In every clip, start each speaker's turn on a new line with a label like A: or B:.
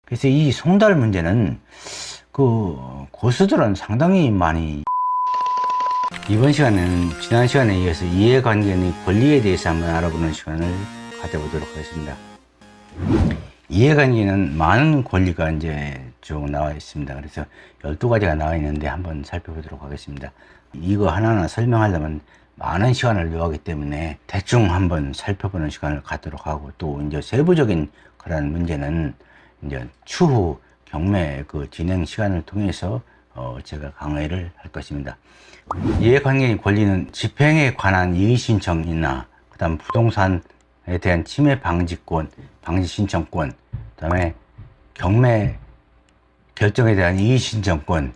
A: 그래서 이 송달 문제는 그 고수들은 상당히 많이 이번 시간에는 지난 시간에 이어서 이해관계의 권리에 대해서 한번 알아보는 시간을 가져보도록 하겠습니다. 이해관계는 많은 권리가 이제 쭉 나와 있습니다. 그래서 12가지가 나와 있는데 한번 살펴보도록 하겠습니다. 이거 하나하나 설명하려면 많은 시간을 요하기 때문에 대충 한번 살펴보는 시간을 갖도록 하고, 또 이제 세부적인 그런 문제는 이제 추후 경매 그 진행 시간을 통해서 제가 강의를 할 것입니다. 이해관계의 권리는 집행에 관한 이의신청이나 그다음 부동산에 대한 침해 방지권, 방지신청권, 그다음에 경매 결정에 대한 이의신청권,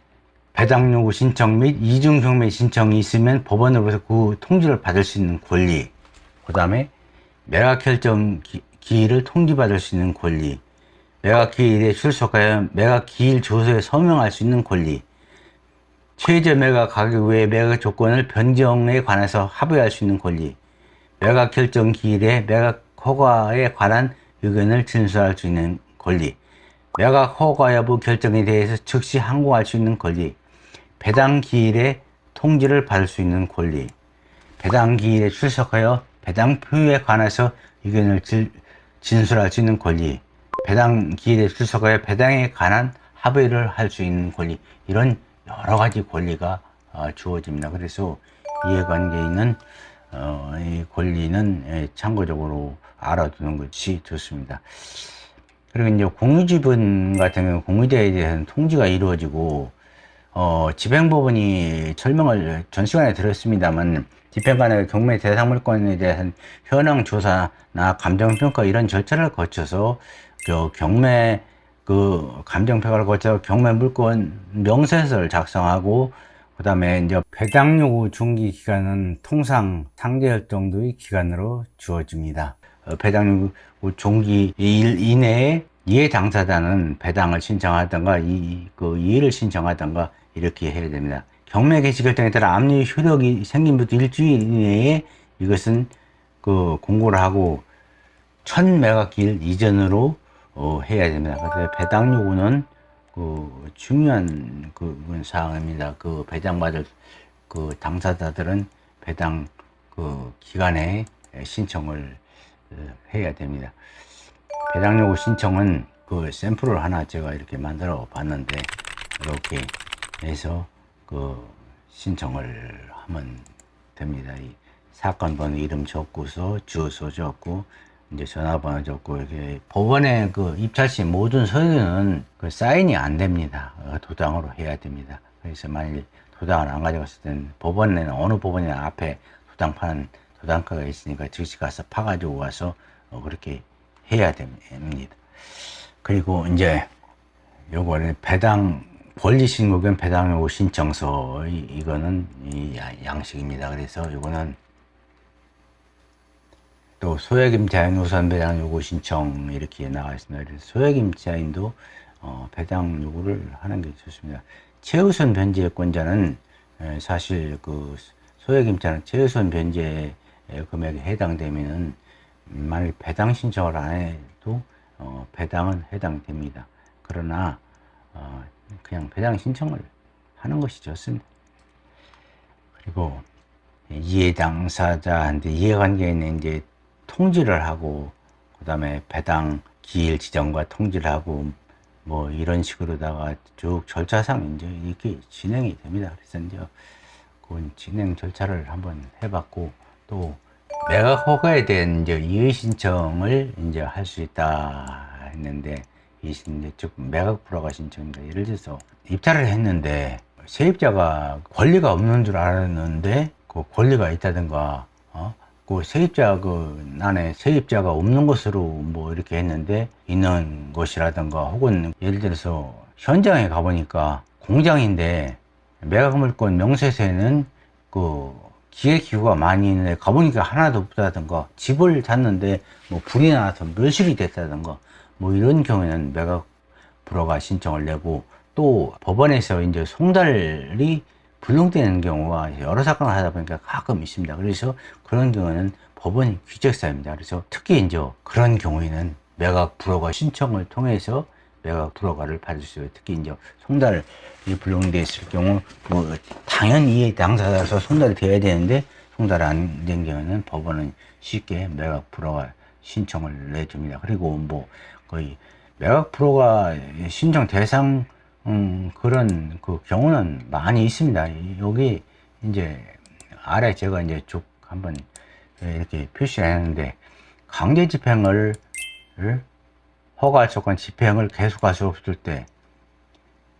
A: 배당 요구 신청 및 이중 경매 신청이 있으면 법원으로부터 그 통지를 받을 수 있는 권리, 그다음에 매각 결정 기일을 통지받을 수 있는 권리, 매각 기일에 출석하여 매각 기일 조서에 서명할 수 있는 권리, 최저 매각 가격 외의 매각 조건을 변경에 관해서 합의할 수 있는 권리, 매각 결정 기일에 매각 허가에 관한 의견을 진술할 수 있는 권리, 매각 허가 여부 결정에 대해서 즉시 항고할 수 있는 권리, 배당 기일에 통지를 받을 수 있는 권리, 배당 기일에 출석하여 배당 표에 관해서 의견을 진술할 수 있는 권리, 배당 기일에 출석하여 배당에 관한 합의를 할 수 있는 권리, 이런 여러 가지 권리가 주어집니다. 그래서 이해관계에 있는 이 권리는 참고적으로 알아두는 것이 좋습니다. 그리고 이제 공유지분 같은 경우 공유자에 대한 통지가 이루어지고, 집행법원이 설명을 전 시간에 들었습니다만, 집행관의 경매 대상물건에 대한 현황 조사나 감정평가 이런 절차를 거쳐서 경매 감정평가를 거쳐 경매 물건 명세서를 작성하고, 그 다음에 이제 배당 요구 중기 기간은 통상 상계일 정도의 기간으로 주어집니다. 배당 요구 중기 일 이내에 이해 당사자는 배당을 신청하던가 이의를 신청하던가 이렇게 해야 됩니다. 경매 개시 결정에 따라 압류 효력이 생긴부터 일주일 이내에 이것은 공고를 하고 첫 매각기일 이전으로 해야 됩니다. 그래서 배당 요구는 중요한 사항입니다. 배당받을 당사자들은 배당 기간에 신청을 해야 됩니다. 배당 요구 신청은 샘플을 하나 제가 이렇게 만들어 봤는데, 이렇게 해서 신청을 하면 됩니다. 이 사건 번호 이름 적고서 주소 적고 이제 전화번호 적고, 이렇게 법원에 입찰시 모든 서류는 사인이 안 됩니다. 도장으로 해야 됩니다. 그래서 만일 도장을 안 가져갔을 때는 법원에는 어느 법원이나 앞에 도장 파는 도장가가 있으니까 즉시 가서 파가지고 와서 그렇게 해야 됩니다. 그리고 이제 요거는 배당 권리 신고견 배당 요구 신청서, 이거는 이 양식입니다. 그래서 요거는 또 소액임차인 우선 배당 요구 신청 이렇게 나와 있습니다. 그래서 소액임차인도 배당 요구를 하는 게 좋습니다. 최우선 변제권자는 사실 소액임차는 최우선 변제 금액에 해당되면은 만약 배당 신청을 안 해도 배당은 해당됩니다. 그러나 그냥 배당 신청을 하는 것이 좋습니다. 그리고 이해 당사자한테 이해관계에는 이제 통지를 하고, 그 다음에 배당 기일 지정과 통지를 하고, 뭐 이런 식으로다가 쭉 절차상 이제 이렇게 진행이 됩니다. 그래서 이제 그 진행 절차를 한번 해봤고, 또 매각 허가에 대한 이제 이의 신청을 이제 할 수 있다 했는데, 이제 즉 매각 불허가 신청입니다. 예를 들어서 입찰을 했는데 세입자가 권리가 없는 줄 알았는데 권리가 있다든가, 세입자 안에 세입자가 없는 것으로 뭐 이렇게 했는데 있는 것이라든가, 혹은 예를 들어서 현장에 가보니까 공장인데 매각 물건 명세서에는 기획기구가 많이 있는데 가보니까 하나도 없다든가, 집을 샀는데 뭐 불이 나서 멸실이 됐다든가, 뭐 이런 경우에는 매각 불허가 신청을 내고, 또 법원에서 이제 송달이 불용되는 경우가 여러 사건을 하다 보니까 가끔 있습니다. 그래서 그런 경우는 법원이 귀책사입니다. 그래서 특히 이제 그런 경우에는 매각 불허가 신청을 통해서 매각 불허가를 받을 수 있어요. 특히 이제 송달이 불용돼 있을 경우 뭐 당연히 이 당사자로서 송달이 돼야 되는데 송달이 안 된 경우에는 법원은 쉽게 매각 불허가 신청을 내줍니다. 그리고 뭐 거의 매각 불허가 신청 대상 그런 그 경우는 많이 있습니다. 여기 이제 아래 제가 이제 쭉 한번 이렇게 표시를 했는데 강제 집행을 허가 조건 집행을 계속할 수 없을 때,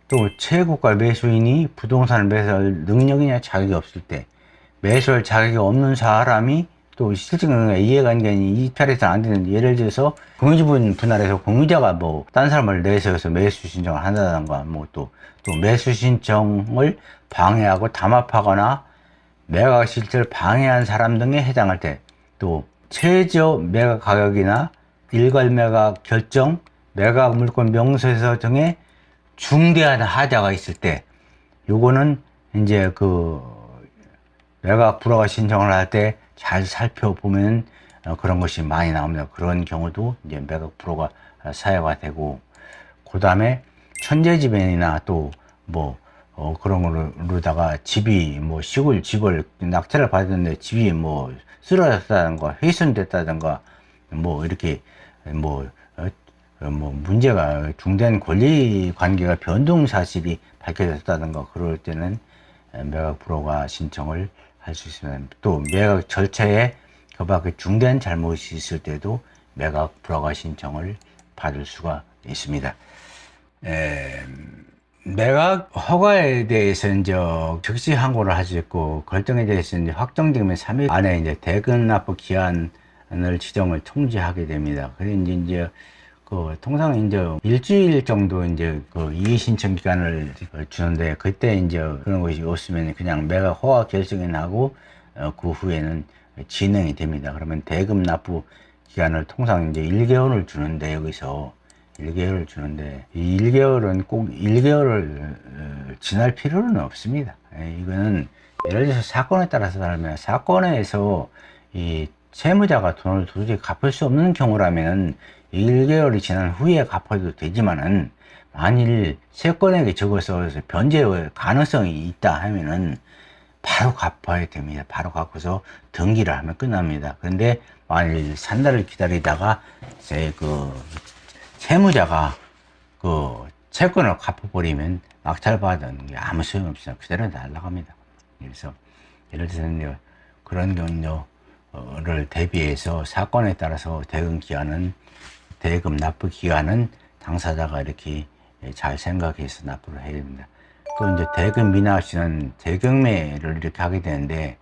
A: 또 채무가 매수인이 부동산을 매수할 능력이나 자격이 없을 때, 매수할 자격이 없는 사람이 또 실질적인 이해관계는 이탈해서 안 되는, 예를 들어서 공유지분 분할해서 공유자가 뭐 딴 사람을 내세워서 매수 신청을 한다던가, 뭐 또 매수 신청을 방해하고 담합하거나 매각 실질을 방해한 사람 등에 해당할 때, 또 최저 매각 가격이나 일괄 매각 결정, 매각 물권 명세서 등의 중대한 하자가 있을 때, 요거는 이제 그 매각 불허가 신청을 할 때 잘 살펴보면 그런 것이 많이 나옵니다. 그런 경우도 이제 매각 불허가 사유가 되고, 그 다음에 천재지변이나 또 뭐 그런 거로다가 집이 뭐 시골 집을 낙찰을 받았는데 집이 뭐 쓰러졌다든가 훼손됐다든가 뭐 이렇게 뭐 문제가 중대한 권리 관계가 변동 사실이 밝혀졌다든가 그럴 때는 매각 불허가 신청을 할 수 있습니다. 또 매각 절차에 그 밖에 중대한 잘못이 있을 때도 매각 불허가 신청을 받을 수가 있습니다. 매각 허가에 대해서 이제 즉시 항고를 할 수 있고, 결정에 대해서 이제 확정되면 3일 안에 이제 대금 납부 기한을 지정을 통지하게 됩니다. 그래서 이제 그 통상 이제 일주일 정도 이제 그 이의 신청 기간을 주는데, 그때 이제 그런 것이 없으면 그냥 매각 허가 결정이 나고 그 후에는 진행이 됩니다. 그러면 대금 납부 기간을 통상 이제 1개월을 주는데, 여기서 1개월을 주는데 이 1개월은 꼭 1개월을 지날 필요는 없습니다. 이거는 예를 들어서 사건에 따라서 다르면, 사건에서 이 채무자가 돈을 도저히 갚을 수 없는 경우라면 1개월이 지난 후에 갚아도 되지만은, 만일 채권액이 적어서 변제의 가능성이 있다 하면은 바로 갚아야 됩니다. 바로 갚고서 등기를 하면 끝납니다. 그런데 만일 한 달을 기다리다가 그 채무자가 그 채권을 갚아버리면 낙찰받은 게 아무 소용없어요. 그대로 날아갑니다. 그래서 예를 들어서 그런 경우를 대비해서 사건에 따라서 대금 납부 기간은 당사자가 이렇게 잘 생각해서 납부를 해야 됩니다. 또 이제 대금 미납 시는 재경매를 이렇게 하게 되는데,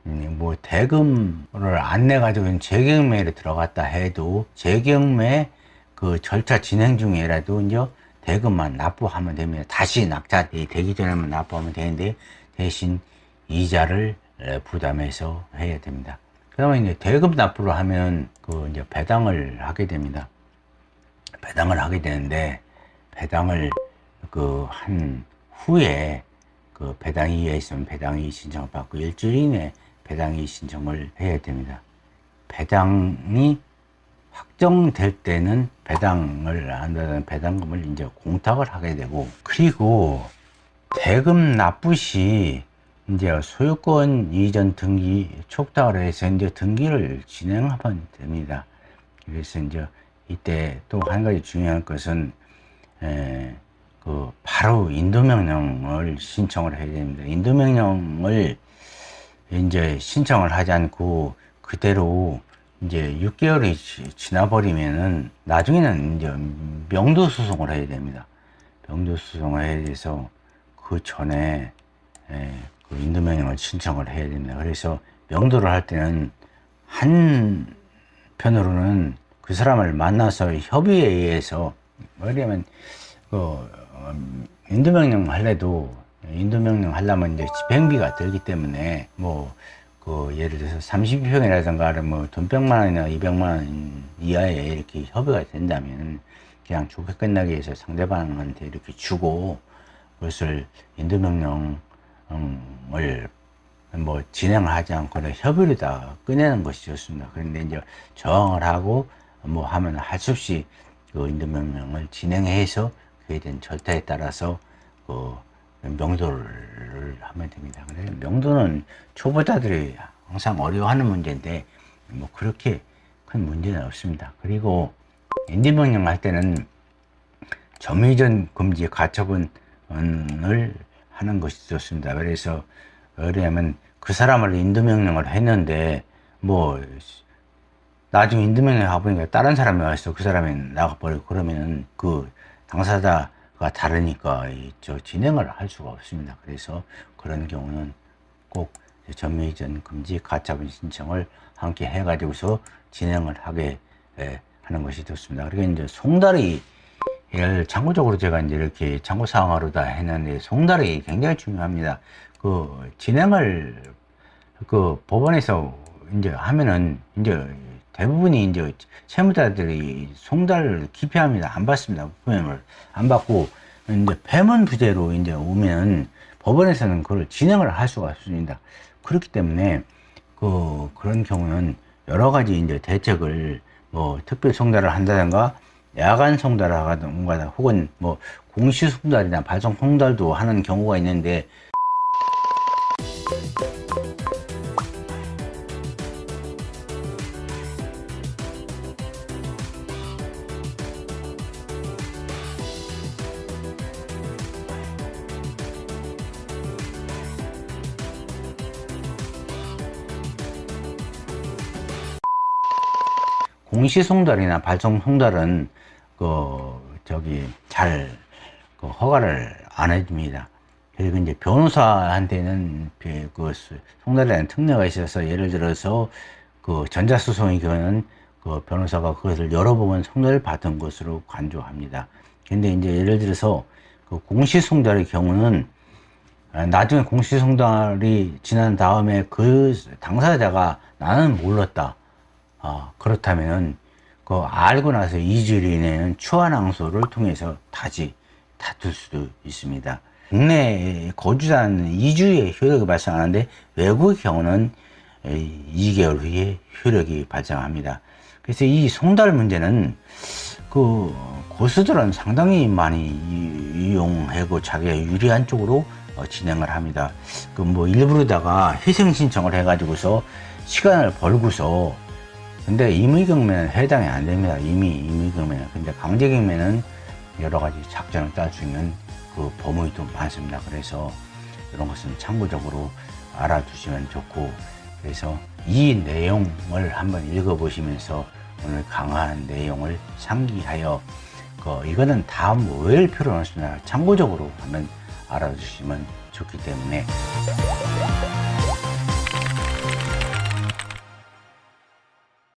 A: 뭐 대금을 안 내가지고 재경매를 들어갔다 해도 재경매 그 절차 진행 중에라도 이제 대금만 납부하면 됩니다. 다시 낙찰이 되기 전에만 납부하면 되는데, 대신 이자를 부담해서 해야 됩니다. 그러면 이제 대금 납부를 하면 그 이제 배당을 하게 됩니다. 배당을 하게 되는데, 배당을 그 한 후에 그 배당이에 있으면 배당이 신청을 받고 일주일 이내에 배당이 신청을 해야 됩니다. 배당이 확정될 때는 배당을 한다는 배당금을 이제 공탁을 하게 되고, 그리고 대금 납부 시 이제 소유권 이전 등기 촉탁을 해서 이제 등기를 진행하면 됩니다. 그래서 이제 이때 또 한 가지 중요한 것은 그 바로 인도명령을 신청을 해야 됩니다. 인도명령을 이제 신청을 하지 않고 그대로 이제 6개월이 지나버리면은 나중에는 이제 명도소송을 해야 됩니다. 명도소송을 해야 돼서 그 전에 그 인도명령을 신청을 해야 됩니다. 그래서 명도를 할 때는 한편으로는 그 사람을 만나서 협의에 의해서, 뭐냐면 인도명령 할래도 인도명령 하려면 이제 집행비가 들기 때문에, 뭐 그 예를 들어서 30평이라든가 뭐 돈 100만 원이나 200만 원 이하에 이렇게 협의가 된다면 그냥 좋게 끝나기 위해서 상대방한테 이렇게 주고 그것을 인도명령을 뭐 진행을 하지 않거나 협의를 다 끝내는 것이 좋습니다. 그런데 이제 저항을 하고 뭐 하면 할 수 없이 그 인도명령을 진행해서 그에 대한 절차에 따라서 그 명도를 하면 됩니다. 그래서 명도는 초보자들이 항상 어려워하는 문제인데 뭐 그렇게 큰 문제는 없습니다. 그리고 인도명령 할 때는 점유전 금지 가처분을 하는 것이 좋습니다. 그래서 왜냐하면 그 사람을 인도명령을 했는데 뭐 나중에 인도명령 가보니까 다른 사람이 와서 그 사람이 나가버리고 그러면은 그 당사자가 다르니까 저 진행을 할 수가 없습니다. 그래서 그런 경우는 꼭 점유이전 금지 가처분 신청을 함께 해가지고서 진행을 하게 하는 것이 좋습니다. 그리고 이제 송달이를 참고적으로 제가 이제 이렇게 참고사항으로 다 했는데 송달이 굉장히 중요합니다. 그 진행을 그 법원에서 이제 하면은 이제 대부분이 이제 채무자들이 송달을 기피합니다. 안 받습니다. 부임을 안 받고 이제 배문 부재로 이제 오면 법원에서는 그걸 진행을 할 수가 없습니다. 그렇기 때문에 그런 경우는 여러 가지 이제 대책을 뭐 특별 송달을 한다든가 야간 송달을 하든가 혹은 뭐 공시 송달이나 발송 송달도 하는 경우가 있는데 공시송달이나 발송송달은 허가를 안 해줍니다. 그리고 이제 변호사한테는 그 송달이라는 특례가 있어서 예를 들어서 그 전자소송의 경우는 그 변호사가 그것을 여러 번 송달을 받은 것으로 간주합니다. 근데 이제 예를 들어서 그 공시송달의 경우는 나중에 공시송달이 지난 다음에 그 당사자가 나는 몰랐다. 그렇다면 그 알고 나서 2주일 이내에는 추한항소를 통해서 다시 다툴 수도 있습니다. 국내에 거주자는 2주에 효력이 발생하는데 외국의 경우는 2개월 후에 효력이 발생합니다. 그래서 이 송달 문제는 그 고수들은 상당히 많이 이용하고 자기가 유리한 쪽으로 진행을 합니다. 그 뭐 일부러다가 희생 신청을 해가지고서 시간을 벌고서 근데 임의경매는 해당이 안 됩니다. 이미 임의경매는. 근데 강제경매는 여러 가지 작전을 딸 수 있는 그 범위도 많습니다. 그래서 이런 것은 참고적으로 알아두시면 좋고, 그래서 이 내용을 한번 읽어보시면서 오늘 강화한 내용을 상기하여 이거는 다 외울 필요는 없습니다. 참고적으로 한번 알아두시면 좋기 때문에